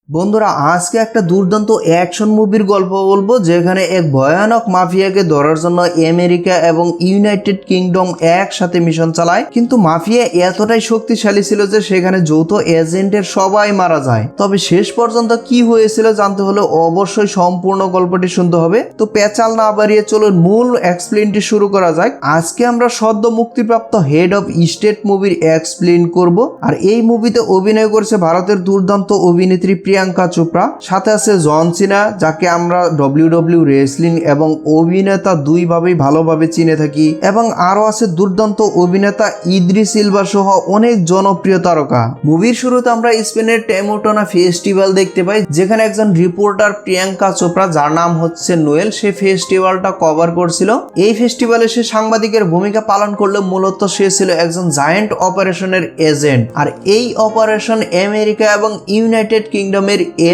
বন্ধুরা আজকে একটা দুর্দান্ত অ্যাকশন মুভির গল্প বলবো, যেখানে এক ভয়ানক মাফিয়াকে ধরার জন্য আমেরিকা এবং ইউনাইটেড কিংডম একসাথে মিশন চালায়। কিন্তু মাফিয়া এতটাই শক্তিশালী ছিল যে সেখানে যৌথ এজেন্টের সবাই মারা যায়। তবে শেষ পর্যন্ত কি হয়েছিল জানতে হলে অবশ্যই সম্পূর্ণ গল্পটি শুনতে হবে। তো পেঁচাল না বাড়িয়ে চলুন মূল এক্সপ্লেনটি শুরু করা যাক। আজকে আমরা সদ্য মুক্তিপ্রাপ্ত হেড অফ স্টেট মুভির এক্সপ্লেন করব। আর এই মুভিতে অভিনয় করেছে ভারতের দুর্দান্ত অভিনেত্রী প্রিয়াঙ্কা চোপড়া, সাথে আছে জন সিনা, যাকে আমরা WWE রেসলিং এবং অভিনেতা দুইভাবেই ভালোভাবে চিনে থাকি, এবং আরো আছে দুর্দান্ত অভিনেতা ইদ্রিস ইলবা সহ অনেক জনপ্রিয় তারকা। মুভির শুরুতে আমরা স্পেনের টেমোটোনা ফেস্টিভ্যাল দেখতে পাই, যেখানে একজন রিপোর্টার প্রিয়াঙ্কা চোপড়া, যার নাম হচ্ছে নোয়েল, সে ফেস্টিভ্যালটা কভার করছিল। এই ফেস্টিভ্যালে সে সাংবাদিকের ভূমিকা পালন করলে মূলত সে ছিল একজন জায়ান্ট অপারেশনের এজেন্ট। আর এই অপারেশন আমেরিকা এবং ইউনাইটেড কিংডমের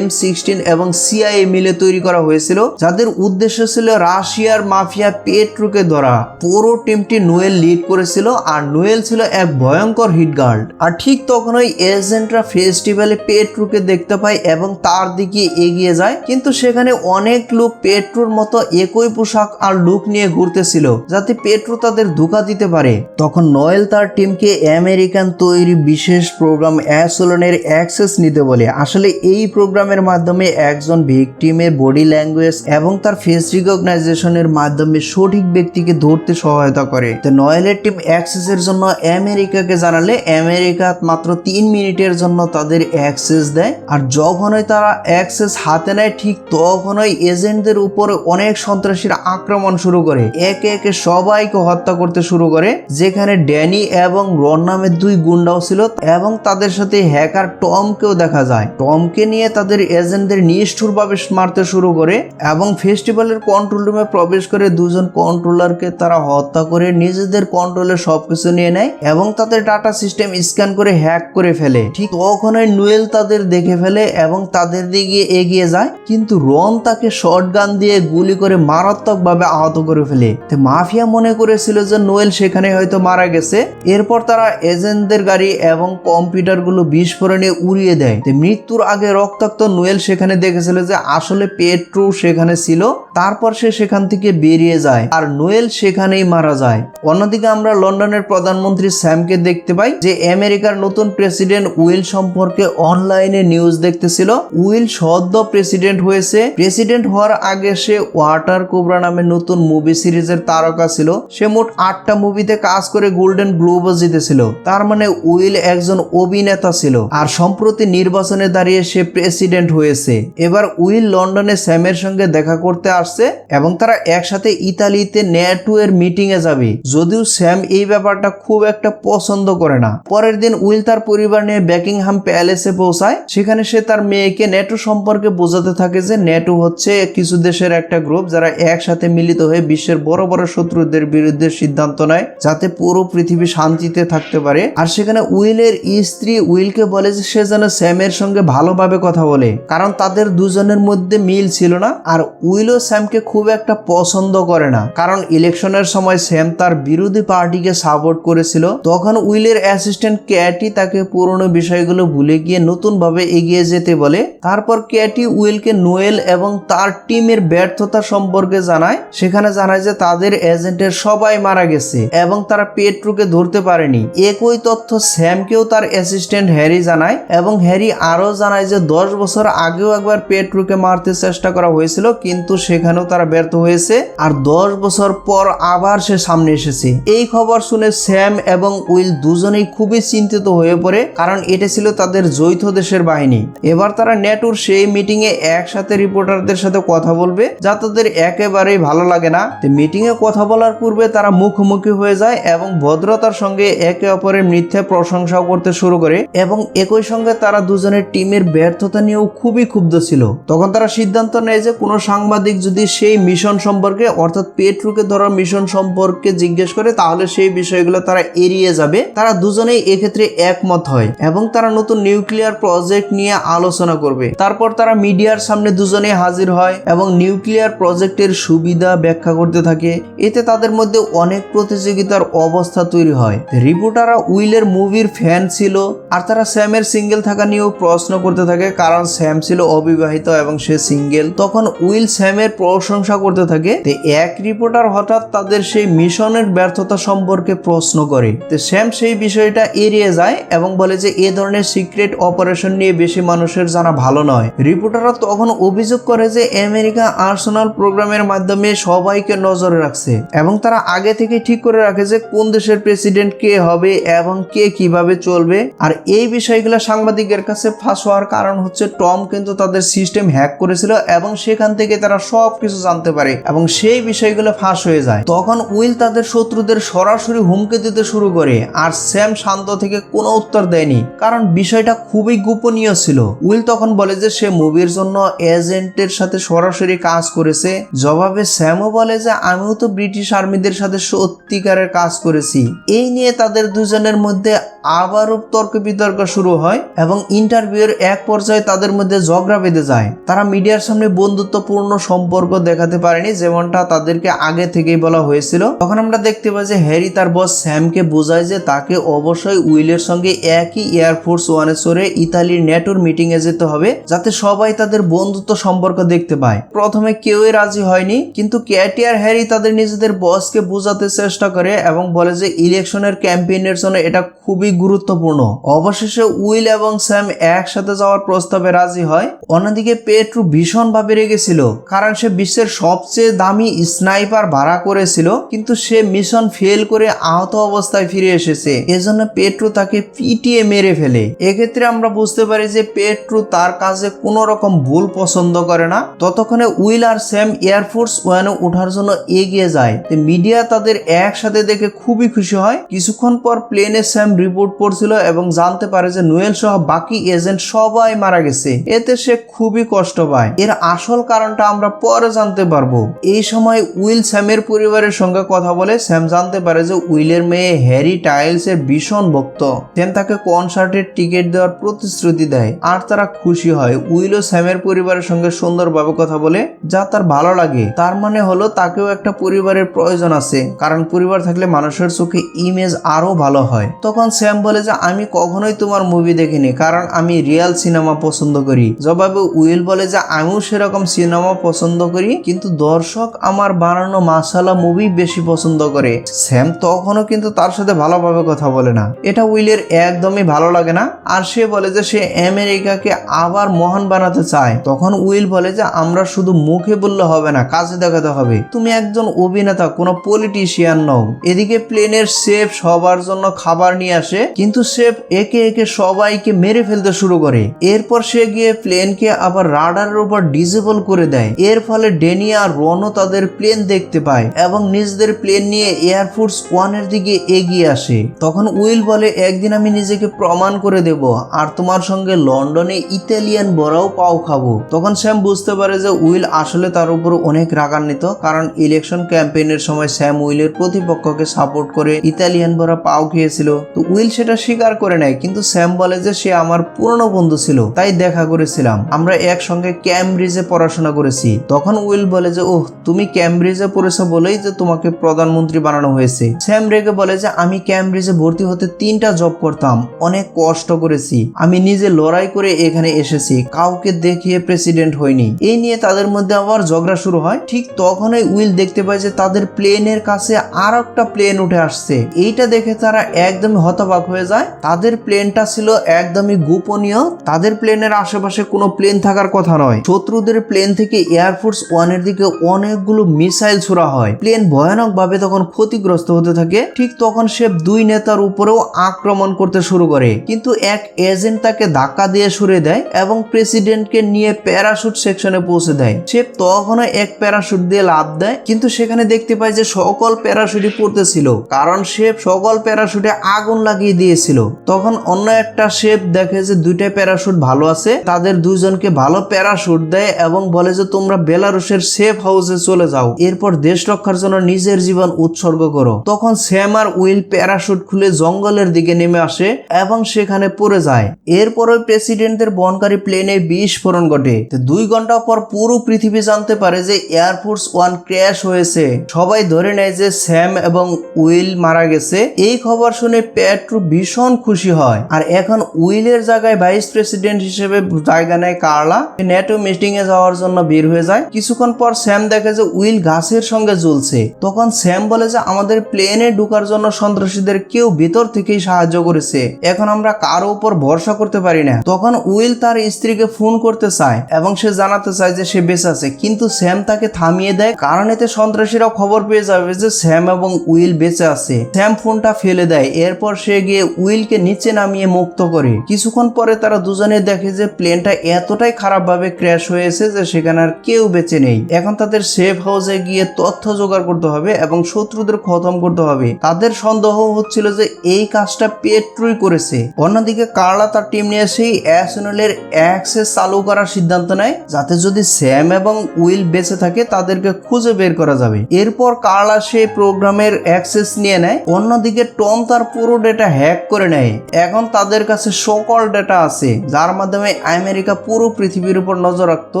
M16 এবং CIA মিলে তৈরি করা হয়েছিল, যাদের উদ্দেশ্য ছিল রাশিয়ার মাফিয়া পেট্রোকে ধরা। পুরো টিমটি নোয়েল লিড করেছিল, আর নোয়েল ছিল এক ভয়ঙ্কর হিট গার্ড। আর ঠিক তখনই এজেন্টরা ফেস্টিভ্যালে পেট্রোকে দেখতে পায় এবং তার দিকে এগিয়ে যায়। কিন্তু সেখানে অনেক লোক পেট্রোর মতো একই পোশাক আর লুক নিয়ে ঘুরতেছিল, যাতে পেট্রো তাদের ধোঁকা দিতে পারে। তখন নোয়েল তার টিমকে আমেরিকান তৈরি বিশেষ প্রোগ্রাম অ্যাসোলনের অ্যাক্সেস নিতে বলে। আসলে এই প্রোগ্রামের মাধ্যমে একজন ভিকটিমের বডি ল্যাঙ্গুয়েজ এবং তার ফেস রিকগনাইজেশনের মাধ্যমে সঠিক ব্যক্তিকে ধরতে সহায়তা করে। তো নয়েলের টিম অ্যাক্সেসের জন্য আমেরিকাকে জানালে আমেরিকা মাত্র 3 মিনিটের জন্য তাদের অ্যাক্সেস দেয়। আর যখনই তারা অ্যাক্সেস হাতে নেয়, ঠিক তখনই এজেন্টদের উপরে অনেক সন্ত্রাসীরা আক্রমণ শুরু করে, একে একে সবাইকে হত্যা করতে শুরু করে। যেখানে ড্যানি এবং রন নামের 2 গুন্ডাও ছিল, এবং তাদের সাথে হ্যাকার টমকেও দেখা যায়। টমকে নিয়ে তাদের এজেন্টদের নিষ্ঠুরভাবে মারতে শুরু করে, এবং ফেস্টিভ্যালের কন্ট্রোল রুমে প্রবেশ করে 2 জন কন্ট্রোলারকে তারা হত্যা করে নিজেদের কন্ট্রোলে সবকিছু নিয়ে নেয় এবং তাদের ডাটা সিস্টেম স্ক্যান করে হ্যাক করে ফেলে। ঠিক তখনই নোয়েল তাদের দেখে ফেলে এবং তাদের দিকে এগিয়ে যায়, কিন্তু রন তাকে শটগান দিয়ে গুলি করে মারাত্মকভাবে আহত করে ফেলে। তো মাফিয়া মনে করেছিল যে নোয়েল সেখানে হয়তো মারা গেছে। এরপর তারা এজেন্টদের গাড়ি এবং কম্পিউটারগুলো বিস্ফোরণে উড়িয়ে দেয়। মৃত্যুর আগে রক্তাক্ত নোয়েল সেখানে দেখেছিল যে আসলে পেট্রো সেখানে ছিল। তারপর সে সেখান থেকে বেরিয়ে যায়, আর নোয়েল সেখানেই মারা যায়। অন্যদিকে আমরা লন্ডনের প্রধানমন্ত্রী স্যামকে দেখতে পাই, যে আমেরিকার নতুন প্রেসিডেন্ট উইল সম্পর্কে অনলাইনে নিউজ দেখতেছিল। উইল সদ্য প্রেসিডেন্ট হয়েছে। প্রেসিডেন্ট হওয়ার আগে সে ওয়াটার কোবরা নামে নতুন মুভি সিরিজের তারকা ছিল। সে মোট 8টা মুভিতে কাজ করে গোল্ডেন গ্লোবও জিতেছিল। তার মানে উইল একজন অভিনেতা ছিল। আর সম্প্রতি নির্বাচনে দাঁড়িয়ে সে প্রেসিডেন্ট হয়েছে। এবার উইল লন্ডনে স্যামের সঙ্গে দেখা করতে আসছে, এবং তারা একসাথে ইতালিতে ন্যাটো এর মিটিং এ যাবে। যদিও স্যাম এই ব্যাপারটা খুব একটা পছন্দ করে না। পরের দিন উইল তার পরিবার নিয়ে বেকিংহাম প্যালেসে পৌঁছায়। সেখানে সে তার মেয়েকে ন্যাটো সম্পর্কে বোঝাতে থাকে যে ন্যাটো হচ্ছে কিছু দেশের একটা গ্রুপ, যারা একসাথে মিলিত হয়ে বিশ্বের বড় বড় শত্রুদের বিরুদ্ধে সিদ্ধান্ত নেয়, যাতে পুরো পৃথিবী শান্তিতে থাকতে পারে। আর সেখানে উইলের স্ত্রী উইলকে বলে যে সে যেন স্যামের সঙ্গে ভালোভাবে কথা বলে, কারণ তাদের দুজনের মধ্যে মিল ছিল না। আর উইলও স্যামকে খুব একটা পছন্দ করে না, কারণ ইলেকশনের সময় স্যাম তার বিরোধী পার্টিকে সাপোর্ট করেছিল। তখন উইলের অ্যাসিস্ট্যান্ট ক্যাটি তাকে পুরনো বিষয়গুলো ভুলে গিয়ে নতুন ভাবে এগিয়ে যেতে বলে। তারপর ক্যাটি উইলকে নোয়েল এবং তার টিমের ব্যর্থতা সম্পর্কে জানায়। সেখানে জানায় যে তাদের এজেন্টের সবাই মারা গেছে এবং তারা পেট্রোকে ধরতে পারেনি। একই তথ্য স্যামকেও তার অ্যাসিস্ট্যান্ট হ্যারি জানায়, এবং হ্যারি আরো জানায় যে 10 বছর আগেও একবার পেট্রোকে মারতে চেষ্টা করা হয়েছিল, কিন্তু সেখানেও তারা ব্যর্থ হয়েছে। আর 10 বছর পর আবার সে সামনে এসেছে। এই খবর শুনে স্যাম এবং উইল দুজনেই খুবই চিন্তিত হয়ে পড়ে, কারণ এটা ছিল তাদের যৌথ দেশের বাহিনী। এবার তারা ন্যাটোর সেই মিটিং এ একসাথে রিপোর্টারদের সাথে কথা বলবে, যা তাদের একেবারেই ভালো লাগে না। মিটিং এ কথা বলার পূর্বে তারা মুখোমুখি হয়ে যায় এবং ভদ্রতার সঙ্গে একে অপরের মিথ্যা প্রশংসা করতে শুরু করে, এবং একই সঙ্গে তারা দুজনের টিমের ব্যর্থতা নিয়েও খুবই ক্ষুব্ধ ছিল। তখন তারা সিদ্ধান্ত নেয় যে কোনো সাংবাদিক যদি সেই মিশন সম্পর্কে, অর্থাৎ পেট্রোকে ধরার মিশন সম্পর্কে জিজ্ঞেস করে, তাহলে সেই বিষয়গুলো তারা এড়িয়ে যাবে। তারা দুজনেই এক্ষেত্রে একমত হয় এবং তারা নতুন নিউক্লিয়ার প্রজেক্ট নিয়ে আলোচনা করবে। তারপর তারা মিডিয়ার সামনে দুজনেই হাজির হয় এবং নিউক্লিয়ার প্রজেক্টের সুবিধা ব্যাখ্যা করতে থাকে। এতে তাদের মধ্যে অনেক প্রতিযোগিতার অবস্থা তৈরি হয়। রিপোর্টাররা উইলের মুভির ফ্যান ছিল, আর তারা স্যামের সিঙ্গেল থাকা নিয়েও প্রশ্ন করতে থাকে থাকে কারণ স্যাম ছিল অবিবাহিত এবং সে সিঙ্গেল। তখন উইল স্যামের প্রশংসা করতে থাকে। তো এক রিপোর্টার হঠাৎ তাদের সেই মিশনের ব্যর্থতা সম্পর্কে প্রশ্ন করে। তো স্যাম সেই বিষয়টা এড়িয়ে যায় এবং বলে যে এ ধরনের সিক্রেট অপারেশন নিয়ে বেশি মানুষের জানা ভালো নয়। রিপোর্টাররা তখন অভিযোগ করে যে আমেরিকা আর্সেনাল প্রোগ্রামের মাধ্যমে সবাইকে নজরে রাখছে এবং তারা আগে থেকে ঠিক করে রাখে যে কোন দেশের প্রেসিডেন্ট কে হবে এবং কে কিভাবে চলবে। আর এই বিষয়গুলো সাংবাদিকের কাছে ফাঁস হওয়ার কারণ হচ্ছে টম কিন্তু তাদের সিস্টেম হ্যাক করেছিল এবং সেখান থেকে তারা সবকিছু জানতে পারে এবং সেই বিষয়গুলো ফাঁস হয়ে যায়। তখন উইল তাদের শত্রুদের সরাসরি হুমকি দিতে শুরু করে আর স্যাম শান্ত থেকে কোনো উত্তর দেয়নি কারণ বিষয়টা খুবই গোপনীয় ছিল। উইল তখন বলে যে সে মুভির জন্য এজেন্টের সাথে সরাসরি কাজ করেছে। জবাবে স্যামও বলে যে আমিও তো ব্রিটিশ আর্মিদের সাথে সত্যিকারের কাজ করেছি। এই নিয়ে তাদের দুজনের মধ্যে আবারও তর্ক বিতর্ক শুরু হয় এবং ইন্টারভিউয়ের এক পর্যায়ে তাদের মধ্যে ঝগড়া বেঁধে যায়। তারা মিডিয়ার সামনে বন্ধুত্বপূর্ণ সম্পর্ক দেখাতে পারেনি যেমনটা তাদেরকে আগে থেকেই বলা হয়েছিল। তখন আমরা দেখতে পাই যে হ্যারি তার বস স্যামকে বোঝায় যে তাকে অবশ্যই উইলের সঙ্গে একই এয়ারফোর্স ওয়ানে চড়ে ইতালির ন্যাটোর মিটিং এ যেতে হবে যাতে সবাই তাদের বন্ধুত্ব সম্পর্ক দেখতে পায়। প্রথমে কেউই রাজি হয়নি কিন্তু ক্যাটি আর হ্যারি তাদের নিজেদের বসকে বোঝাতে চেষ্টা করে এবং বলে যে ইলেকশনের ক্যাম্পেইনের জন্য এটা খুবই গুরুত্বপূর্ণ। অবশেষে উইল এবং স্যাম একসাথে যাওয়ার প্রস্তাবে রাজি হয়। অন্যদিকে পেট্রু ভীষণভাবে রেগেছিল কারণ সে বিশ্বের সবচেয়ে দামি স্নাইপার ভাড়া করেছিল কিন্তু সে মিশন ফেল করে আহত অবস্থায় ফিরে এসেছে। এজন্য পেট্রু তাকে পিটিয়ে মেরে ফেলে। এক্ষেত্রে আমরা বুঝতে পারি যে পেট্রু তার কাজে কোনো রকম ভুল পছন্দ করে না। ততক্ষণে উইল আর স্যাম এয়ারফোর্স ওয়ানে ওঠার জন্য এগিয়ে যায়। মিডিয়া তাদের একসাথে দেখে খুবই খুশি হয়। কিছুক্ষণ পর প্লেনে স্যাম রিপোর্ট পড়ছিল এবং জানতে পারে যে নোয়েল সহ বাকি এজেন্ট সবাই মারা গেছে। এতে সে খুবই কষ্ট পায়। এর আসল কারণটা আমরা পরে জানতে পারবো। এই সময় উইল স্যামের পরিবারের সঙ্গে কথা বলে স্যাম জানতে পারে যে উইলের মেয়ে হ্যারি টাইলস এর ভীষণ ভক্ত। স্যাম তাকে কনসার্টের টিকিট দেওয়ার প্রতিশ্রুতি দেয় আর তারা খুশি হয়। উইল ও স্যামের পরিবারের সঙ্গে সুন্দরভাবে কথা বলে যা তার ভালো লাগে। তার মানে হলো তাকেও একটা পরিবারের প্রয়োজন আছে কারণ পরিবার থাকলে মানুষের চোখে ইমেজ আরো ভালো হয়। তখন স্যাম বলে যে আমি কখনোই তোমার মুভি দেখিনি কারণ আমি রিয়েল সিনেমা পছন্দ করি। জবাবে উইল বলে যে আমিও সেরকম সিনেমা পছন্দ করি কিন্তু দর্শক আমার বানানো মাসালা মুভি বেশি পছন্দ করে। স্যাম তখনও কিন্তু তার সাথে ভালোভাবে কথা বলে না। এটা উইলের একদমই ভালো লাগে না আর সে বলে যে সে আমেরিকাকে আবার মহান বানাতে চায়। তখন উইল বলে যে আমরা শুধু মুখে বললে হবে না, কাজে দেখাতে হবে। তুমি একজন অভিনেতা, কোনো পলিটিশিয়ান নও। এদিকে প্লেনের শেফ সবার জন্য খাবার নিয়ে আসে কিন্তু শেফ একে একে সবাইকে মেরে ফেলতে শুরু করে। এরপর সে গিয়ে প্লেনকে আবার রাডারের উপর ডিসেবল করে দেয়। এর ফলে ডেনি আর রনও তাদের প্লেন দেখতে পায় এবং নিজেদের প্লেন নিয়ে এয়ারফোর্স ওয়ানের দিকে এগিয়ে আসে। তখন উইল বলে একদিন আমি নিজেকে প্রমাণ করে দেব আর তোমার সঙ্গে লন্ডনে ইতালিয়ান বড়াও পাও খাবো। তখন স্যাম বুঝতে পারে যে উইল আসলে তার উপর অনেক রাগান্বিত কারণ ইলেকশন ক্যাম্পেইনের সময় স্যাম উইলের প্রতিপক্ষকে সাপোর্ট করে ইতালিয়ান বড়া পাও খেয়েছিল। তো উইল সেটা স্বীকার করে নেয় কিন্তু স্যাম বলে যে সে আমার পুরনো বন্ধু ছিল, তাই দেখা করেছিলাম, আমরা একসঙ্গে ক্যামব্রিজে পড়াশোনা করেছি। তখন উইল বলে যে ওহ, তুমি ক্যামব্রিজে পড়েছো বলেই যে তোমাকে প্রধানমন্ত্রী বানানো হয়েছে। স্যাম রেগে বলে যে আমি ক্যামব্রিজে ভর্তি হতে 3টা জব করতাম, অনেক কষ্ট করেছি, আমি নিজে লড়াই করে এখানে এসেছি, কাউকে দেখিয়ে প্রেসিডেন্ট হয়নি। এই নিয়ে তাদের মধ্যে আবার ঝগড়া শুরু হয়। ঠিক তখনই উইল দেখতে পায় যে তাদের প্লেনের কাছে আর একটা প্লেন উঠে আসছে। এইটা দেখে তারা একদমই হতবাক হয়ে যায়। তাদের প্লেনটা ছিল একদমই গোপনীয়। তাদের প্লেনের আশেপাশে কোনো প্লেন থাকার কথা নয়। শত্রুদের প্লেন থেকে এয়ারফোর্স ওয়ানের দিকে অনেকগুলো মিসাইল ছোড়া হয়। প্লেন ভয়ানক ভাবে তখন ক্ষতিগ্রস্ত হতে থাকে। ঠিক তখন সে 2 নেতার উপরেও আক্রমণ করতে শুরু করে কিন্তু এক এজেন্ট তাকে ধাক্কা দিয়ে সরিয়ে দেয় এবং প্রেসিডেন্টকে নিয়ে প্যারাশুট সেকশনে পৌঁছে দেয়। সে তখনও এক প্যারাশুট দিয়ে লাফ দেয় কিন্তু সেখানে দেখতে পায় যে সকল প্যারাশুটই পড়তেছিল কারণ সে সকল প্যারাশুটে আগুন লাগিয়ে দিয়েছিল। তখন অন্য একটা শেফ দেখে যে 2টা প্যারাশুট ভালো আছে, তাদের 2জনকে ভালো প্যারাশুট দেয় এবং বলে যে তোমরা বেলারুশের সেফ হাউসে চলে যাও, এরপর দেশ রক্ষার জন্য নিজের জীবন উৎসর্গ করো। তখন স্যাম আর উইল প্যারাশুট খুলে জঙ্গলের দিকে নেমে আসে এবং সেখানে পড়ে যায়। এরপরে প্রেসিডেন্টদের বহনকারী প্লেনে বিস্ফোরণ ঘটে। 2 ঘন্টা পর পুরো পৃথিবী জানতে পারে যে এয়ারফোর্স ওয়ান ক্র্যাশ হয়েছে। সবাই ধরে নেয় যে স্যাম এবং উইল মারা গেছে। এই খবর শুনে পেট্রু ভীষণ খুশি হয় আর এখন উইলের জায়গায় ভাইস প্রেসিডেন্ট প্রেসিডেন্ট হিসেবে জায়গা নেয় কার্লা। ন্যাটো মিটিং এ যাওয়ার জন্য বের হয়ে যায়। কিছুক্ষণ পর স্যাম দেখে যে উইল গাছের সঙ্গে ঝুলছে। তখন স্যাম বলে যে আমাদের প্লেনে ঢোকার জন্য সন্ত্রাসীদের কেউ ভেতর থেকেই সাহায্য করেছে, এখন আমরা কারো উপর ভরসা করতে পারি না। তখন উইল তার স্ত্রীকে ফোন করতে চায় এবং সে জানাতে চায় যে সে বেঁচে আছে, কিন্তু স্যাম তাকে থামিয়ে দেয়, কারণ এতে সন্ত্রাসীরা খবর পেয়ে যাবে যে স্যাম এবং উইল বেঁচে আছে। স্যাম ফোনটা ফেলে দেয়। এরপর সে গিয়ে উইলকে নিচে নামিয়ে মুক্ত করে। কিছুক্ষণ পরে তারা দুজনে দেখে যে প্লেনটা এতটাই খারাপ ভাবে ক্র্যাশ হয়েছে যে সেখানে আর কেউ বেঁচে নেই। এখন তাদের সেফ হাউসে গিয়ে তথ্য জোগাড় করতে হবে এবং শত্রুদের খতম করতে হবে। তাদের সন্দেহ হচ্ছিল যে এই কাজটা পেট্রোই করেছে। অন্যদিকে কার্লা তার টিম নিয়ে সেই অ্যাসেনেলের অ্যাক্সেস চালু করার সিদ্ধান্ত নেয়, যাতে যদি স্যাম এবং উইল বেঁচে থাকে তাদেরকে খুঁজে বের করা যাবে। এরপর কার্লা সেই প্রোগ্রামের অ্যাক্সেস নিয়ে নেয়। অন্যদিকে টম তার পুরো ডেটা হ্যাক করে নেয়। এখন তাদের কাছে সকল ডেটা আছে, যার মাধ্যমে আমেরিকা পুরো পৃথিবীর উপর নজর রাখতো।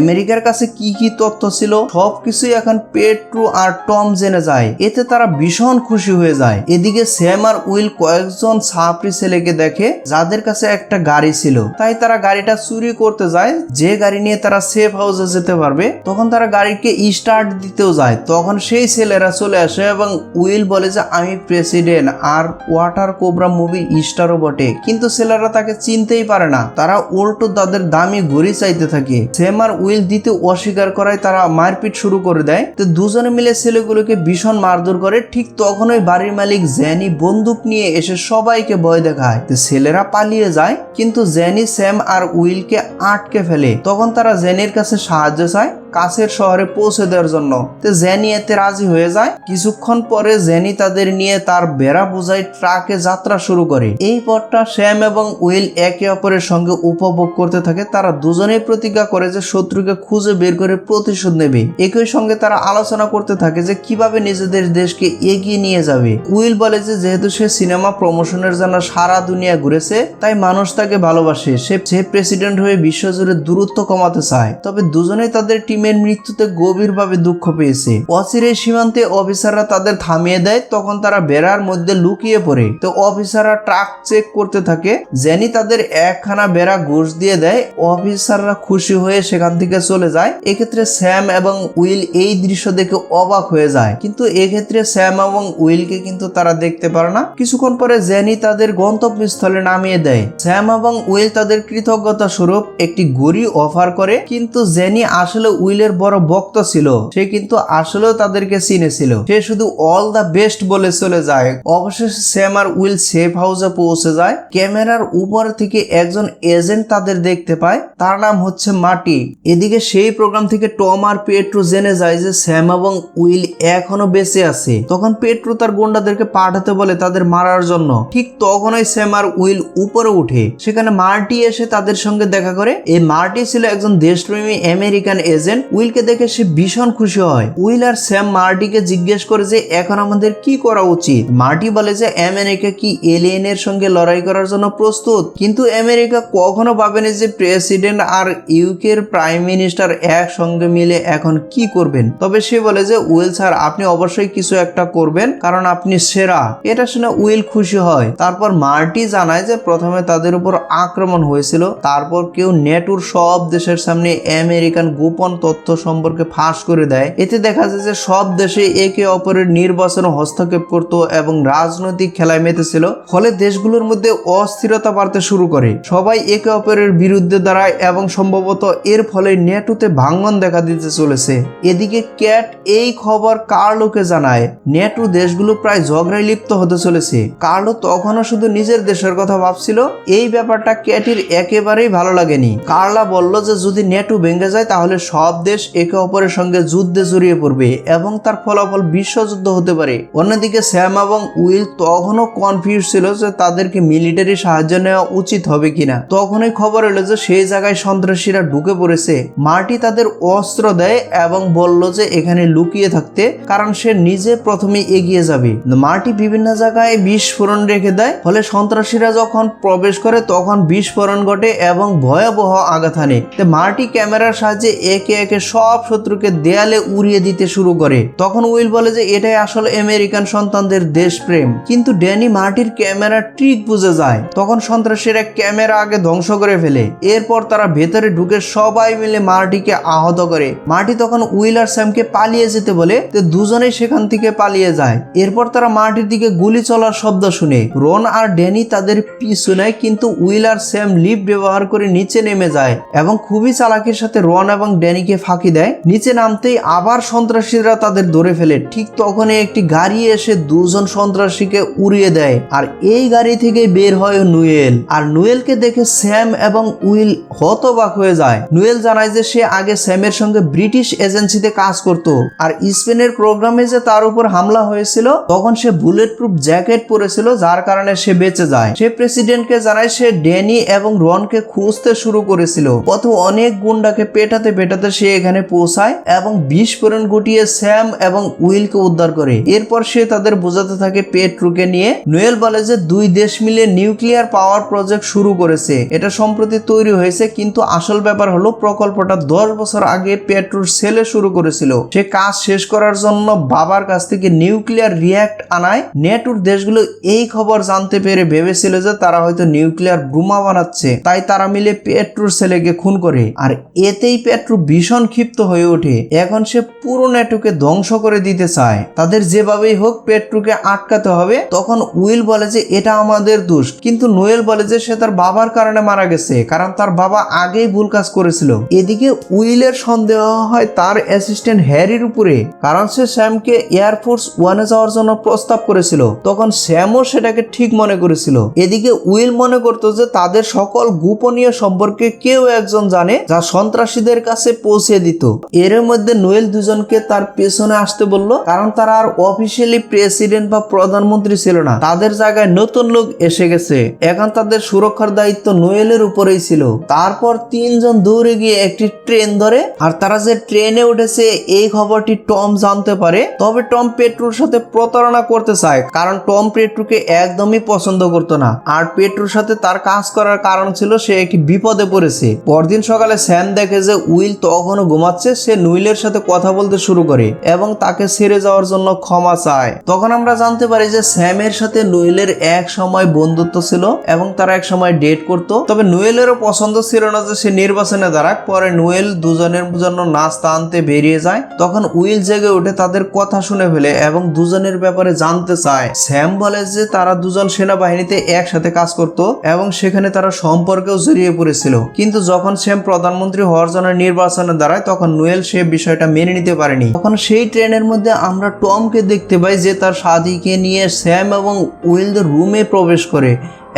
আমেরিকার কাছে কি কি তথ্য ছিল সবকিছুই এখন পেট্রো আর টম জেনে যায়। এতে তারা ভীষণ খুশি হয়ে যায়। এদিকে স্যাম আর উইল কয়েকজন ছাপরি ছেলেকে দেখে যাদের কাছে একটা গাড়ি ছিল, তাই তারা গাড়িটা চুরি করতে যায়, যে গাড়ি নিয়ে তারা সেফ হাউসে যেতে পারবে। তখন তারা গাড়িকে স্টার্ট দিতেও যায়। তখন সেই ছেলেরা চলে আসে এবং উইল বলে যে আমি প্রেসিডেন্ট আর ওয়াটার কোবরা মুভির স্টারও বটে, কিন্তু ছেলেরা তাকে চিনতেই পারে না। তারা উল্টো তাদের দামি ঘড়ি চাইতে থাকে। স্যাম আর উইল দিতে অস্বীকার করায় তারা মারপিট শুরু করে দেয়। তো দুজনে মিলে ছেলেগুলোকে ভীষণ মারধর করে। ঠিক তখনই বাড়ির মালিক জেনি বন্দুক নিয়ে এসে সবাইকে ভয় দেখায়। তো ছেলেরা পালিয়ে যায়, কিন্তু জেনি স্যাম আর উইলকে আটকে ফেলে। তখন তারা জেনির কাছে সাহায্য চায় কাছের শহরে পৌঁছে দেওয়ার জন্য। তো জেনি এতে রাজি হয়ে যায়। কিছুক্ষণ পরে জেনি তাদের নিয়ে তার বেড়া বোঝাই ট্রাকে যাত্রা শুরু করে। এই পথটা স্যাম এবং উইল একে অপরের সঙ্গে উপভোগ করতে থাকে। তারা দুজনেই প্রতিজ্ঞা করে যে শত্রুকে খুঁজে বের করে প্রতিশোধ নেবে। একই সঙ্গে তারা আলোচনা করতে থাকে যে কিভাবে নিজেদের দেশকে এগিয়ে নিয়ে যাবে। উইল বলে যে যেহেতু সে সিনেমা প্রমোশনের জন্য সারা দুনিয়া ঘুরেছে, তাই মানুষ তাকে ভালোবাসে। সে প্রেসিডেন্ট হয়ে বিশ্বজুড়ে দূরত্ব কমাতে চায়। তবে দুজনেই তাদের টিমের মৃত্যুতে গভীরভাবে দুঃখ পেয়েছে। অচিরে সীমান্তে অফিসাররা তাদের থামিয়ে দেয়। তখন তারা বেড়ার মধ্যে লুকিয়ে পড়ে। তো অফিসাররা ট্রাক চেক করতে থাকে। জেনি তাদের একখানা বেড়া ঘুষ দিয়ে দেয়। অফিসাররা খুশি হয়ে সেখান থেকে চলে যায়। এক্ষেত্রে স্যাম এবং উইল এই দৃশ্য দেখে অবাক হয়ে যায়, কিন্তু এক্ষেত্রে স্যাম এবং উইলকে কিন্তু তারা দেখতে পারে না। কিছুক্ষণ পরে জেনি তাদের গন্তব্যস্থলে নামিয়ে দেয়। স্যাম এবং উইল তাদের কৃতজ্ঞতা স্বরূপ একটি ঘড়ি অফার করে, কিন্তু জেনি আসলে উইলের বড় ভক্ত ছিল। সে কিন্তু আসলেও তাদেরকে চিনেছিল। সে শুধু অল দ্য বেস্ট বলে চলে যায়। অবশেষে স্যাম আর উইল সেফ হাউসে পৌঁছে যায়। ক্যামেরার উপর থেকে একজন এজেন্ট তাদের দেখতে পায়, তার নাম হচ্ছে মার্টি। এদিকে সেই প্রোগ্রাম থেকে টম আর পেট্রো জেনে যায় যে স্যাম এবং উইল এখনো বেঁচে আছে। তখন পেট্রো তার গুন্ডাদেরকে পাঠাতে বলে তাদের মারার জন্য। ঠিক তখনই স্যাম আর উইল উপরে উঠে। সেখানে মার্টি এসে তাদের সঙ্গে দেখা করে। এই মার্টি ছিল একজন দেশপ্রেমী আমেরিকান এজেন্ট। উইলকে দেখে সে ভীষণ খুশি হয়। উইল আর স্যাম মার্টিকে জিজ্ঞেস করে যে এখন আমাদের কি করা উচিত। মার্টি বলে যে আমেরিকা কি এলিয়েনের সঙ্গে লড়াই করার জন্য প্রস্তুত, কিন্তু আমেরিকা কখনো ভাবেনি যে প্রেসিডেন্ট আর ইউকের প্রাইম মিনিস্টার একসঙ্গে মিলে এখন কি করবেন। তবে সে বলে যে উইল স্যার আপনি অবশ্যই কিছু একটা করবেন, কারণ আপনি সেরা। এটা শুনে উইল খুশি হয়। তারপর মার্টি জানায় যে প্রথমে তাদের উপর আক্রমণ হয়েছিল, তারপর কেউ নেটোর সব দেশের সামনে আমেরিকান গোপন তথ্য সম্পর্কে ফাঁস করে দেয়। এতে দেখা যায় যে সব দেশে একে অপরের নির্বাচনে হস্তক্ষেপ করত এবং রাজনৈতিক খেলায় মেতেছিল। ফলে দেশগুলোর মধ্যে অস্থিরতা বাড়তে শুরু করে। সবাই একে অপরের বিরুদ্ধে দাঁড়ায় এবং সম্ভবত এর ফলে নেটোতে ভাঙন দেখা দিতে চলেছে। এদিকে ক্যাট এই খবর কার্লোকে জানায়। নেটো দেশগুলো প্রায় ঝগড়ায় লিপ্ত হতে চলেছে। কার্লো তখনও শুধু নিজের দেশের কথা ভাবছিল। এই ব্যাপারটা ক্যাটির একেবারেই ভালো লাগেনি। কার্লা বলল যে যদি নেটো ভেঙে যায় তাহলে সব দেশ একে অপরের সঙ্গে যুদ্ধে জড়িয়ে পড়বে এবং তার ফলাফল বিশ্বযুদ্ধ হতে পারে। অন্যদিকে স্যাম এবং উইল তখনও কনফিউজ ছিল যে তাদেরকে মিলিটারি সাহায্য নেওয়া উচিত হবে কিনা। তখনই খবর এলো যে সেই জায়গায় সন্ত্রাসীরা ঢুকে পড়েছে। মার্টি তাদের অস্ত্র দেয় এবং বলল যে এখানে লুকিয়ে থাকতে, কারণ সে নিজে প্রথমে এগিয়ে যাবে। মার্টি বিভিন্ন জায়গায় বিস্ফোরণ রেখে দেয়। ফলে সন্ত্রাসীরা যখন প্রবেশ করে তখন বিস্ফোরণ ঘটে এবং ভয়াবহ আঘাত হানে। মার্টি ক্যামেরার সাহায্যে একে একে সব শত্রুকে দেয়ালে উড়িয়ে দিতে শুরু করে। তখন উইল বলে যে এটাই আসলে আমেরিকান সন্তানদের দেশপ্রেম। কিন্তু ড্যানি মার্টির ক্যামেরা ট্রিক বুঝে যায়। তখন সন্ত্রাসীরা ক্যামেরা আগে ধ্বংস করে ফেলে। এরপর তারা ভেতরে ঢুকে সবাই মিলে মার্টিকে আহত করে। মার্টি তখন উইল আর স্যামকে পালিয়ে যেতে বলে, তো দুজনেই সেখান থেকে পালিয়ে যায়। এরপর তারা মার্টির দিকে গুলি চলার শব্দ শুনে রন আর ড্যানি তাদের পিছু নেয়, কিন্তু উইল আর স্যাম লিফট ব্যবহার করে নিচে নেমে যায় এবং খুবই চালাকির সাথে রন এবং ড্যানিকে ফাঁকি দেয়। নিচে নামতেই আবার সন্ত্রাসীরা তাদের ধরে ফেলে। ঠিক তখনই একটি গাড়ি এসে দুজন সন্ত্রাসীকে উড়িয়ে দেয়, আর এই গাড়ি থেকে বের হয় নুয়েল। আর নুয়েলকে দেখে স্যাম এবং উইল হতবাক হয়ে যায়। নুয়েল জানায় যে সে আগে স্যামের সঙ্গে ব্রিটিশ এজেন্সিতে কাজ করত, আর স্পেনের প্রোগ্রামে যে তার উপর হামলা হয়েছিল তখন সে বুলেট প্রুফ জ্যাকেট পরেছিল, যার কারণে সে বেঁচে যায়। সে প্রেসিডেন্টকে জানায় সে ড্যানি এবং রনকে খুঁজতে শুরু করেছিল। পথে অনেক গুন্ডাকে পেটাতে পেটাতে সে এখানে পৌঁছায় এবং বিস্ফোরণ ঘটিয়ে স্যাম এবং উইলকে উদ্ধার করে। এরপর সে তাদের বোঝাতে থাকে পেট্রুকে নিয়ে। নুয়েল বলে যে দুই দেশ মিলে নিউক্লিয়ার পাওয়ার প্রজেক্ট শুরু করেছে, এটা সম্প্রতি তৈরি হয়েছে, কিন্তু আসল ব্যাপার হলো প্রকল্পটা 10 বছর আগে পেট্রুর ছেলে শুরু করেছিল। সে কাজ শেষ করার জন্য বাবার কাছ থেকে নিউক্লিয়ার রিঅ্যাক্ট আনায় নেটোর দেশগুলো এই খবর জানতে পেরে ভেবেছিল যে তারা হয়তো নিউক্লিয়ার বোমা বানাচ্ছে, তাই তারা মিলে পেট্রুর ছেলেকে খুন করে। আর এতেই পেট্রু ভীষণ ক্ষিপ্ত হয়ে ওঠে। এখন সে পুরো নেটোকে ধ্বংস করে দিতে চায়। তাদের যেভাবেই হোক পেট্রুকে আটকাতে হবে। তখন উইল বলে যে এটা আমাদের দোষ, কিন্তু নোয়েল বলে যে সে তার বাবার কারণে মারা গেছে, কারণ তার বাবা আগেই ভুল কাজ করেছিল। এদিকে উইলের সন্দেহ হয় তার অ্যাসিস্ট্যান্ট হ্যারির উপরে, কারণ সে স্যামকে এয়ারফোর্স ওয়ানে যাওয়ার জন্য প্রস্তাব করেছিল। তখন স্যামও সেটাকে ঠিক মনে করেছিল। এদিকে উইল মনে করতো যে তাদের সকল গোপনীয় সম্পর্কে কেউ একজন জানে, যা সন্ত্রাসীদের কাছে পৌঁছে দিত। এর মধ্যে নোয়েল দুজনকে তার পেছনে আসতে বলল, কারণ তারা আর অফিসিয়ালি প্রেসিডেন্ট বা প্রধানমন্ত্রী ছিল না, তাদের জায়গায় নতুন লোক এসে গেছে। এখন তাদের সুরক্ষার দায়িত্ব নোয়েলের উপরেই ছিল। তারপর তিনজন দৌড়ে গিয়ে একটি ট্রেন ধরে, আর তারা যে ট্রেনে উঠেছে এই খবরটি টম জানতে পারে। তবে টম পেট্রুর সাথে প্রতারণা করতে চায়, কারণ টম পেট্রুকে একদমই পছন্দ করতো না। আর পেট্রুর সাথে তার কাজ করার কারণ ছিল সে একটি বিপদে পড়েছে। পরদিন সকালে স্যাম দেখে যে উইল তখনও ঘুমাচ্ছে। সে নুইলের সাথে কথা বলতে শুরু করে এবং তাকে ছেড়ে যাওয়ার জন্য ক্ষমা চায়। তখন আমরা জানতে পারি যে স্যামের সাথে নুইলের এক সময় বন্ধুত্ব ছিল এবং তারা এক সময় ডেট করত। তবে নুয়েলেরও পছন্দ ছিল না যে সে নির্বাচনে দাঁড়াক। পরে নুয়েল দুজনের জন্য নাস্তা আনতে বেরিয়ে যায়। তখন উইল জেগে উঠে তাদের কথা শুনে ফেলে এবং দুজনের ব্যাপারে জানতে চায়। স্যাম বলে যে তারা দুজন সেনাবাহিনীতে একসাথে কাজ করত এবং সেখানে তারা সম্পর্কেও জড়িয়ে পড়েছিল। কিন্তু যখন স্যাম প্রধানমন্ত্রী হওয়ার জন্য নির্বাচনে দাঁড়ায় তখন নুয়েল সে বিষয়টা মেনে নিতে পারেনি। তখন সেই ট্রেনের মধ্যে আমরা টমকে দেখতে পাই যে তার সাথীকে নিয়ে স্যাম এবং উইলদের রুমে প্রবেশ করে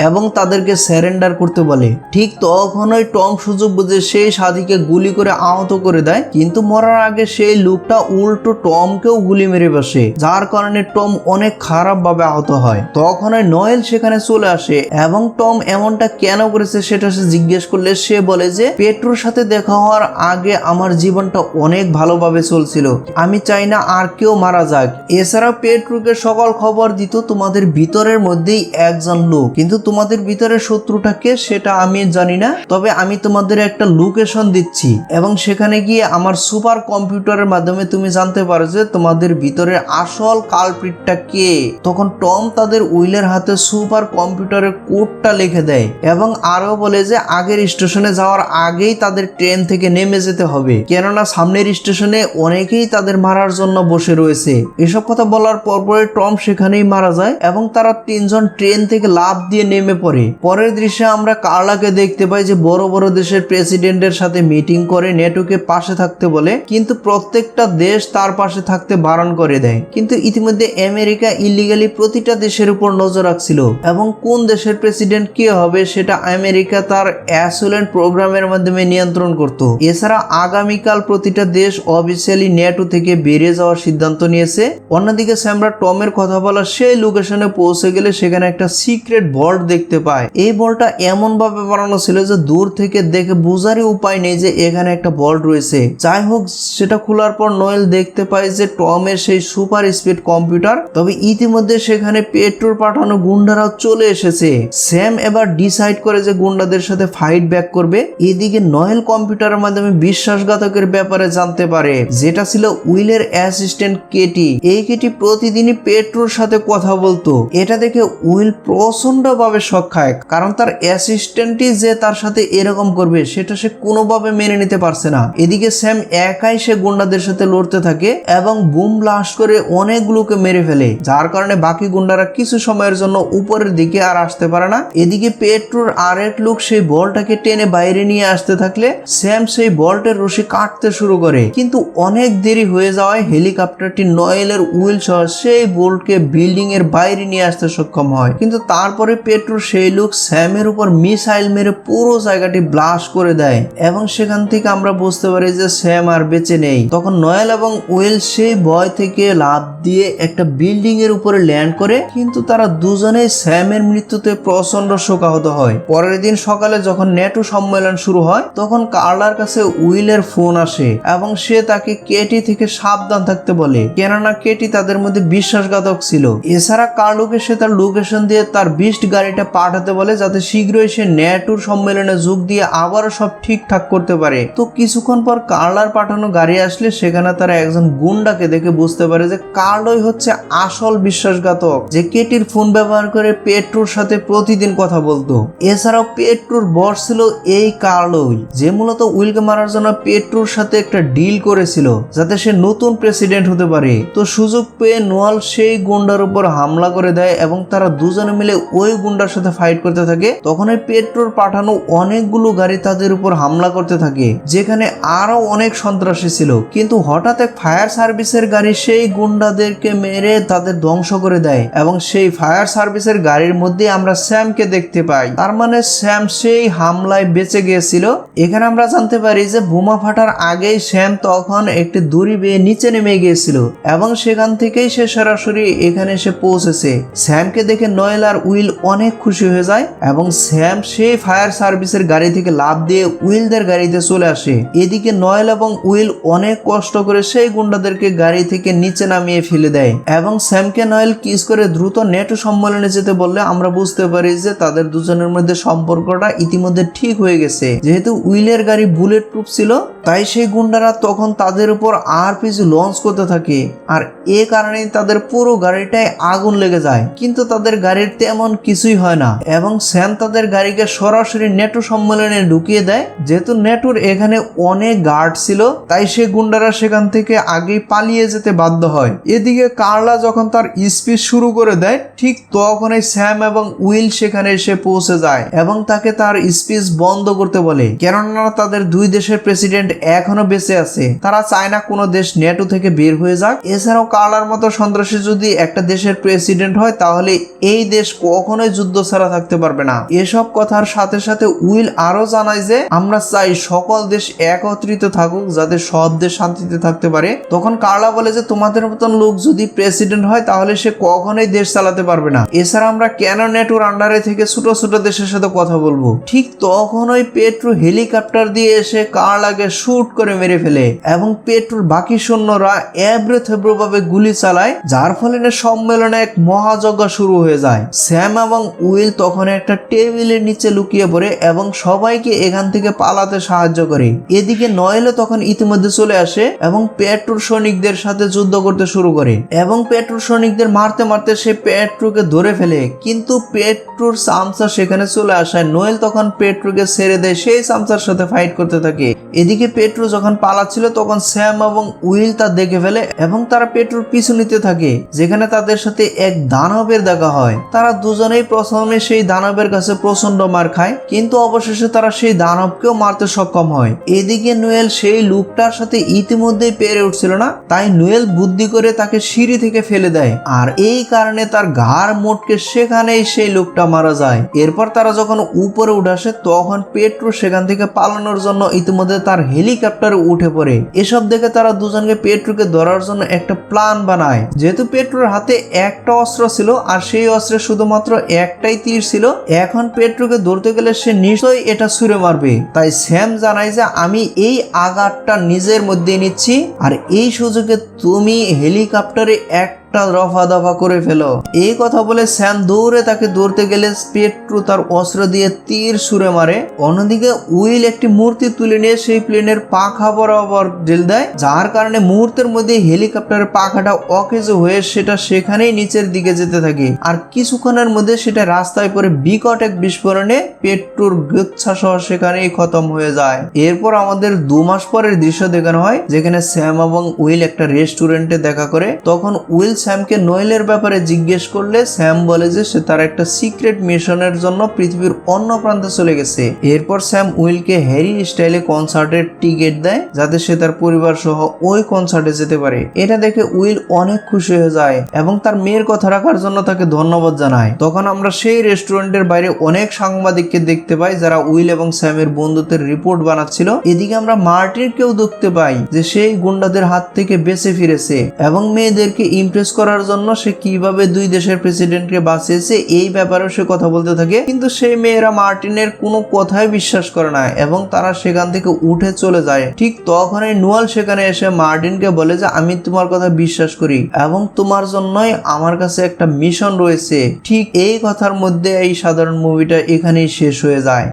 এবং তাদেরকে স্যারেন্ডার করতে বলে। ঠিক তখনই টম সুযোগ বুঝে সেই সাথীকে গুলি করে আহত করে দেয়, কিন্তু মরার আগে সেই লোকটা উল্টো টমকেও গুলি মেরে বসে, যার কারণে টম অনেক খারাপ ভাবে আহত হয়। তখনই নয়েল সেখানে চলে আসে এবং টম এমনটা কেন করেছে সেটা সে জিজ্ঞেস করলে সে বলে যে পেট্রোর সাথে দেখা হওয়ার আগে আমার জীবনটা অনেক ভালোভাবে চলছিল, আমি চাই না আর কেউ মারা যাক। এছাড়া পেট্রোকে সকল খবর দিত তোমাদের ভিতরের মধ্যেই একজন লোক, কিন্তু তোমাদের ভিতরে শত্রুটা কে সেটা আমি জানি না, তবে আমি তোমাদের একটা লোকেশন দিচ্ছি এবং সেখানে গিয়ে আমার সুপার কম্পিউটারের মাধ্যমে তুমি জানতে পারো যে তোমাদের ভিতরে আসল কালপ্রিটটা কে। তখন টম তাদের উইলের হাতে সুপার কম্পিউটারের কোডটা লিখে দেয় এবং আরো বলে যে আগের স্টেশনে যাওয়ার আগেই তাদের ট্রেন থেকে নেমে যেতে হবে, কেননা সামনের স্টেশনে অনেকেই তাদের মারার জন্য বসে রয়েছে। এসব কথা বলার পরপরে টম সেখানেই মারা যায় এবং তারা তিনজন ট্রেন থেকে লাফ দিয়ে নেমে পড়ে। পরের দৃশ্যে আমরা কার্লাকে দেখতে পাই যে বড় বড় দেশের প্রেসিডেন্টের সাথে মিটিং করে নেটোকে পাশে থাকতে বলে, কিন্তু প্রত্যেকটা দেশ তার পাশে থাকতে বারণ করে দেয়। কিন্তু ইতিমধ্যে আমেরিকা ইলিগালি প্রতিটা দেশের উপর নজর রাখছিল এবং কোন দেশের প্রেসিডেন্ট কে হবে সেটা আমেরিকা তার অ্যাসুলেন্ট প্রোগ্রামের মাধ্যমে নিয়ন্ত্রণ করত। এছাড়া আগামীকাল প্রতিটা দেশ অফিসিয়ালি নেটো থেকে বেরিয়ে যাওয়ার সিদ্ধান্ত নিয়েছে। অন্যদিকে স্যামরা টমের কথা বলা সেই লোকেশনে পৌঁছে গেলে সেখানে একটা সিক্রেট ভল্ট দেখতে পায়। এই বলটা এমন ভাবে বানানো ছিল যে দূর থেকে দেখে বোঝারই উপায় নেই যে এখানে একটা বল রয়েছে। যাই হোক, সেটা খোলার পর নোয়েল দেখতে পায় যে টমের সেই সুপার স্পিড কম্পিউটার। তবে ইতিমধ্যে সেখানে পেট্রোর পাঠানো গুন্ডারাও চলে এসেছে। স্যাম এবার ডিসাইড করে যে গুন্ডাদের সাথে ফাইট ব্যাক করবে। এদিকে নোয়েল কম্পিউটারের মাধ্যমে বিশ্বাসঘাতকের ব্যাপারে জানতে পারে, যেটা ছিল উইলের অ্যাসিস্ট্যান্ট কেটি। এই কেটি প্রতিদিনই পেট্রোর সাথে কথা বলতো। এটা দেখে উইল প্রচন্ড ভাবে শক খায়, কারণ তার অ্যাসিস্ট্যান্টই যে তার সাথে এরকম করবে সেটা সে কোনোভাবে মেনে নিতে পারছে না। এদিকে স্যাম একাই সে গুন্ডাদের সাথে লড়তে থাকে এবং বুম ব্লাস্ট করে অনেকগুলোকে মেরে ফেলে, যার কারণে বাকি গুন্ডারা কিছু সময়ের জন্য উপরের দিকে আর আসতে পারে না। এদিকে পেট্রোর আরেক লোক সেই বলটাকে টেনে বাইরে নিয়ে আসতে থাকলে স্যাম সেই বলটার রশি কাটতে শুরু করে, কিন্তু অনেক দেরি হয়ে যাওয়ায় হেলিকপ্টারটি নয়েলের উইল সহ সেই বোল্টকে বিল্ডিং এর বাইরে নিয়ে আসতে সক্ষম হয়। কিন্তু তারপরে পেট্রো সেই লোক স্যামের উপর মিসাইল মেরে পুরো জায়গাটি ব্লাস্ট করে দেয় এবং সেখান থেকে আমরা বুঝতে পারি যে স্যাম আর বেঁচে নেই। তখন নয়েল এবং উইল সেই ভয় থেকে লাফ দিয়ে একটা বিল্ডিং এর উপরে ল্যান্ড করে, কিন্তু তারা দুজনেই স্যামের মৃত্যুতে প্রচন্ড শোকাহত হয়। পরের দিন সকালে যখন নেটো সম্মেলন শুরু হয়, তখন কার্লার কাছে উইলের ফোন আসে এবং সে তাকে কেটি থেকে সাবধান থাকতে বলে, কেননা কেটি তাদের মধ্যে বিশ্বাসঘাতক ছিল। এছাড়া কার্লোকে সে তার লোকেশন দিয়ে তার বিস্ট গাড়িটা পাঠাতে বলে, যাতে শীঘ্রই সে নেটোর সম্মেলনে যোগ দিয়ে আবারও সব ঠিকঠাক করতে পারে। তো কিছুক্ষণ পর কার্লার পাঠানো গাড়ি আসলে সেখানে তারা একজন গুন্ডাকে দেখে বুঝতে পারে যে কার্লোই হচ্ছে আসল বিশ্বাসঘাতক, যে কেটির ফোন ব্যবহার করে পেট্রোর সাথে প্রতিদিন কথা বলতো। এছাড়াও পেট্রোর বস ছিল এই কার্লোই, যে মূলত উইলকে মারার জন্য পেট্রোর সাথে একটা ডিল করেছিল যাতে সে নতুন প্রেসিডেন্ট হতে পারে। তো সুযোগ পেয়ে নোয়াল সেই গুন্ডার উপর হামলা করে দেয় এবং তারা দুজনে মিলে ওই গুন্ডার সাথে ফাইট করতে থাকে। তখন ওই পেট্রোর পাঠানো অনেকগুলো গাড়ি তাদের উপর হামলা করতে থাকে, যেখানে আরো অনেক সন্ত্রাসী ছিল। কিন্তু হঠাৎ এক ফায়ার সার্ভিসের গাড়ি সেই গুন্ডাদেরকে মেরে তাদের ধ্বংস করে দেয় এবং সেই ফায়ার সার্ভিসের গাড়ির মধ্যে আমরা স্যামকে দেখতে পাই। তার মানে স্যাম সেই হামলায় বেঁচে গিয়েছিল। এখানে আমরা জানতে পারি যে বোমা ফাটার আগেই স্যাম তখন একটি দড়ি বেয়ে নিচে নেমে গিয়েছিল এবং সেখান থেকেই সে সরাসরি এখানে এসে পৌঁছেছে। স্যামকে দেখে নয়েল আর উইল অনেক খুশি হয়ে যায় এবং স্যাম সেই ফায়ার সার্ভিসের গাড়ি থেকে লাফ দিয়ে উইলদের গাড়িতে চলে আসে। এদিকে নয়েল এবং উইল অনেক কষ্ট করে সেই গুন্ডাদেরকে গাড়ি থেকে নিচে নামিয়ে ফেলে দেয় এবং স্যামকে নয়েল কিস করে দ্রুত নেটো সম্মেলনে যেতে বললে আমরা বুঝতে পারি যে তাদের দুজনের মধ্যে সম্পর্কটা ইতিমধ্যে ঠিক হয়ে গেছে। যেহেতু উইলের গাড়ি বুলেট প্রুফ ছিল, তাই সেই গুন্ডারা তখন তাদের উপর আরপিজি লঞ্চ করতে থাকে আর এ কারণেই তাদের পুরো গাড়িটায় আগুন লেগে যায়। কিন্তু তাদের গাড়ির তেমন কিছুই হয় না এবং স্যাম তাদের গাড়িকে সরাসরি নেটো সম্মেলনে ঢুকিয়ে দেয়। যেহেতু নেটোর এখানে অনেক গার্ড ছিল, তাই সে গুন্ডারা সেখান থেকে আগেই পালিয়ে যেতে বাধ্য হয়। এদিকে কার্লা যখন তার স্পিচ শুরু করে দেয়, ঠিক তখনই স্যাম এবং উইল সেখানে এসে পৌঁছে যায় এবং তাকে তার স্পিচ বন্ধ করতে বলে, কেননা তাদের দুই দেশের প্রেসিডেন্ট এখনো বেঁচে আছে। তারা চায় না কোনো দেশ নেটো থেকে বের হয়ে যাক। এছাড়াও কার্লার মতো সন্ত্রাসী যদি একটা দেশের প্রেসিডেন্ট হয়, তাহলে এই দেশ কখনোই যুদ্ধ ছাড়া থাকতে পারবে না। এসব কথার সাথে সাথে উইল আরো জানায় যে আমরা চাই সকল দেশ একত্রিত থাকুক, যাতে সব দেশ শান্তিতে থাকতে পারে। তখন কার্লা বলে যে তোমাদের মতন লোক যদি প্রেসিডেন্ট হয় তাহলে সে কখনোই দেশ চালাতে পারবে না। এছাড়া আমরা কেন নেটোর আন্ডারে থেকে ছোট ছোট দেশের সাথে কথা বলবো। ঠিক তখনই পেট্রো হেলিকপ্টার দিয়ে এসে কার্লাকে শুট করে মেরে ফেলে এবং পেট্রোর বাকি সৈন্যরা এবড়ো থেবড়ো ভাবে গুলি চালায়, যার ফলে সম্মেলনে এক মহাযজ্ঞ শুরু হয়ে যায়। স্যাম এবং উইল তখন একটা টেবিলের নিচে লুকিয়ে পড়ে এবং সবাইকে এখান থেকে পালাতে সাহায্য করে। এদিকে নয়েলও তখন ইতিমধ্যে চলে আসে এবং পেট্রোর সৈনিকদের সাথে যুদ্ধ করতে শুরু করে এবং পেট্রোর সৈনিকদের মারতে মারতে সে পেট্রোকে ধরে ফেলে। কিন্তু পেট্রোর চামচা সেখানে চলে আসায় নোয়েল তখন পেট্রোকে ছেড়ে দেয় সেই চামচার সাথে ফাইট করতে থাকে। এদিকে পেট্রো যখন পালাচ্ছিল তখন স্যাম এবং উইল তা দেখে ফেলে এবং তারা পেট্রোর পিছু নিতে থাকে, যেখানে তাদের সাথে এক দানবের দেখা হয়। তারা দুজনেই প্রথমে সেই দানবের কাছে প্রচন্ড মার খায়, কিন্তু অবশেষে তারা সেই দানবকেও মারতে সক্ষম হয়। এদিকে নোয়েল সেই লোকটার সাথে ইতিমধ্যেই পেরে উঠছিল না, তাই নোয়েল বুদ্ধি করে তাকে সিঁড়ি থেকে ফেলে দেয় আর এই কারণে তার ঘাড় মোটকে সেখানেই সেই লোকটা মারা যায়। এরপর তারা যখন উপরে উঠে আসে তখন পেট্রো সেখান থেকে পালানোর জন্য ইতিমধ্যে তার হেলিকপ্টারে উঠে পড়ে। এসব দেখে তারা দুজনকে পেট্রোকে ধরার জন্য একটা প্ল্যান বানায়। যেহেতু পেট্রোর হাতে একটা অস্ত্র ছিল আর সেই অস্ত্রে শুধুমাত্র একটা একটাই তীর ছিল, এখন পেট্রোকে ধরতে গেলে সে নিশ্চয়ই এটা ছুঁড়ে মারবে। তাই স্যাম জানায় যে আমি এই আঘাতটা নিজের মধ্যে নিচ্ছি, আর এই সুযোগে তুমি হেলিকপ্টারে একটা রফা দফা করে ফেলো। এই কথা বলে স্যাম দৌড়ে তাকে ধরতে গেলে পেট্রো তার অস্ত্র দিয়ে তীর ছুঁড়ে মারে। অন্যদিকে উইল একটি মূর্তি তুলে নিয়ে সেই প্লেনের পাখা বরাবর ঢেল দেয়, যার কারণে মুহূর্তের মধ্যে হেলিকপ্টারের পাখাটা অকেজো হয়ে সেটা সেখানেই নিচের দিকে যেতে থাকে। আর কিছুক্ষণের মধ্যে সেটা রাস্তায় পরে বিকট এক বিস্ফোরণে পেট্রোর গুচ্ছা সহ সেখানেই খতম হয়ে যায়। এরপর আমাদের 2 মাস পরের দৃশ্য দেখানো হয়, যেখানে স্যাম এবং উইল একটা রেস্টুরেন্টে দেখা করে। তখন উইল স্যামকে নোয়েলের ব্যাপারে জিজ্ঞেস করলে স্যাম বলে যে সে তার একটা সিক্রেট মিশনের জন্য পৃথিবীর অন্য প্রান্তে চলে গেছে। এরপর স্যাম উইলকে হ্যারি স্টাইলে কনসার্টের টিকিট দেয়, যাতে সে তার পরিবার সহ ওই কনসার্টে যেতে পারে। এটা দেখে উইল অনেক খুশি হয়ে যায় এবং তার মেয়ের কথা রাখার জন্য তাকে ধন্যবাদ জানায়। তখন আমরা সেই রেস্টুরেন্টের বাইরে অনেক সাংবাদিককে দেখতে পাই, যারা উইল এবং স্যামের বন্ধুত্বের রিপোর্ট বানাচ্ছিল। এদিকে আমরা মার্টিনকেও দেখতে পাই যে সেই গুন্ডাদের হাত থেকে বেঁচে ফিরেছে এবং মেয়েদেরকে ইমপ্রেস করার জন্য সে কিভাবে 2 দেশের প্রেসিডেন্টকে বাঁচিয়েছে এই ব্যাপারেও সে কথা বলতে থাকে। কিন্তু সেই মেয়েরা মার্টিনের কোনো কথাই বিশ্বাস করে না এবং তারা সেখান থেকে উঠে চলে যায়। ঠিক তখনই নোয়েল সেখানে এসে মার্টিনকে বলে যে আমি তোমার কথা বিশ্বাস করি এবং তোমার জন্যই আমার কাছে একটা মিশন রয়েছে। ঠিক এই কথার মধ্যে এই সাধারণ মুভিটা এখানেই শেষ হয়ে যায়।